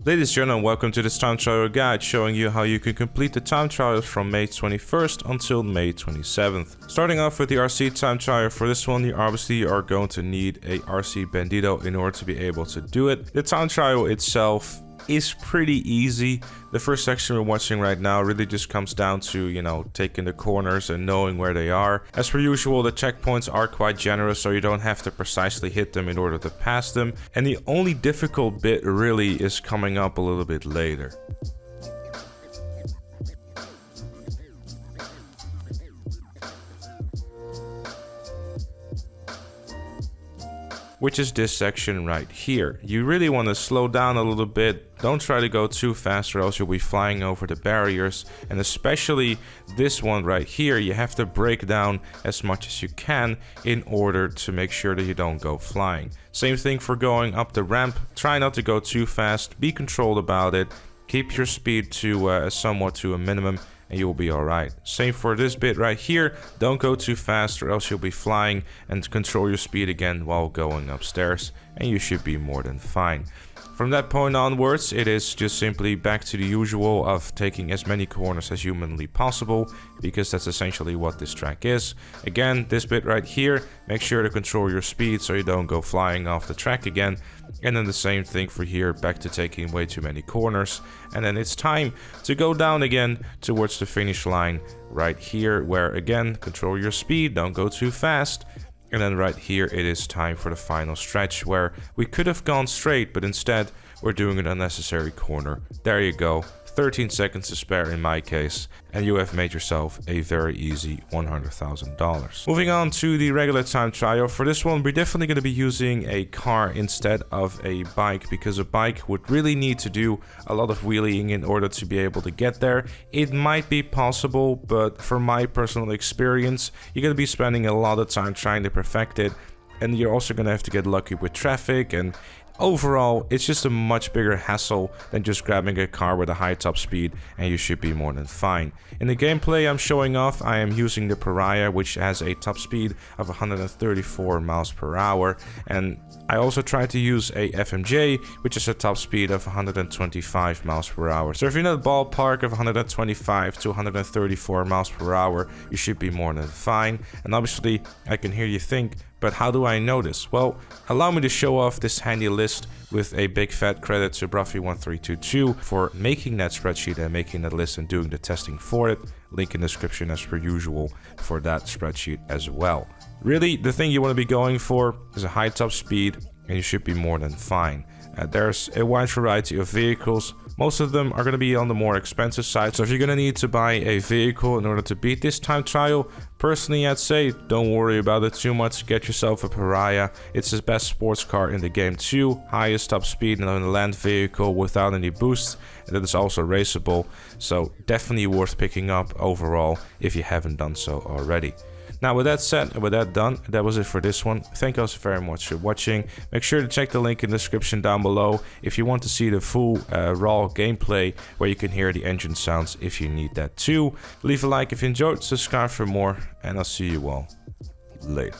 Ladies and gentlemen, welcome to this time trial guide showing you how you can complete the time trials from May 21st until May 27th. Starting off with the RC time trial, for this one you obviously are going to need a RC Bandito in order to be able to do it. The time trial itself is pretty easy. The first section we're watching right now really just comes down to, taking the corners and knowing where they are. As per usual, the checkpoints are quite generous, so you don't have to precisely hit them in order to pass them. And the only difficult bit really is coming up a little bit later. Which is this section right here. You really want to slow down a little bit. Don't try to go too fast or else you'll be flying over the barriers. And especially this one right here, you have to brake down as much as you can in order to make sure that you don't go flying. Same thing for going up the ramp. Try not to go too fast. Be controlled about it. Keep your speed to somewhat to a minimum, and you'll be alright. Same for this bit right here. Don't go too fast or else you'll be flying, and control your speed again while going upstairs, and you should be more than fine. From that point onwards, it is just simply back to the usual of taking as many corners as humanly possible, because that's essentially what this track is. Again, this bit right here, make sure to control your speed so you don't go flying off the track again. And then the same thing for here, back to taking way too many corners. And then it's time to go down again towards the finish line right here, where again, control your speed, don't go too fast. And then right here, it is time for the final stretch, where we could have gone straight, but instead we're doing an unnecessary corner. There you go. 13 seconds to spare in my case, and you have made yourself a very easy $100,000. Moving on to the regular time trial. For this one, we're definitely going to be using a car instead of a bike, because a bike would really need to do a lot of wheeling in order to be able to get there. It might be possible, but from my personal experience, you're going to be spending a lot of time trying to perfect it, and you're also going to have to get lucky with traffic, and overall, it's just a much bigger hassle than just grabbing a car with a high top speed, and you should be more than fine. In the gameplay I'm showing off, I am using the Pariah, which has a top speed of 134 miles per hour, and I also tried to use a FMJ, which is a top speed of 125 miles per hour. So if you're in the ballpark of 125 to 134 miles per hour, you should be more than fine. And obviously, I can hear you think, but how do I know this? Well, allow me to show off this handy list with a big fat credit to Bruffy1322 for making that spreadsheet and making that list and doing the testing for it. Link in the description as per usual for that spreadsheet as well. Really, the thing you want to be going for is a high top speed, and you should be more than fine. There's a wide variety of vehicles. Most of them are going to be on the more expensive side, so if you're going to need to buy a vehicle in order to beat this time trial, personally I'd say don't worry about it too much. Get yourself a Pariah. It's the best sports car in the game too. Highest top speed in a land vehicle without any boosts, and it is also raceable, so definitely worth picking up overall if you haven't done so already. Now, with that said and with that done, that was it for this one. Thank you all so very much for watching. Make sure to check the link in the description down below if you want to see the full raw gameplay where you can hear the engine sounds if you need that too. Leave a like if you enjoyed, subscribe for more, and I'll see you all later.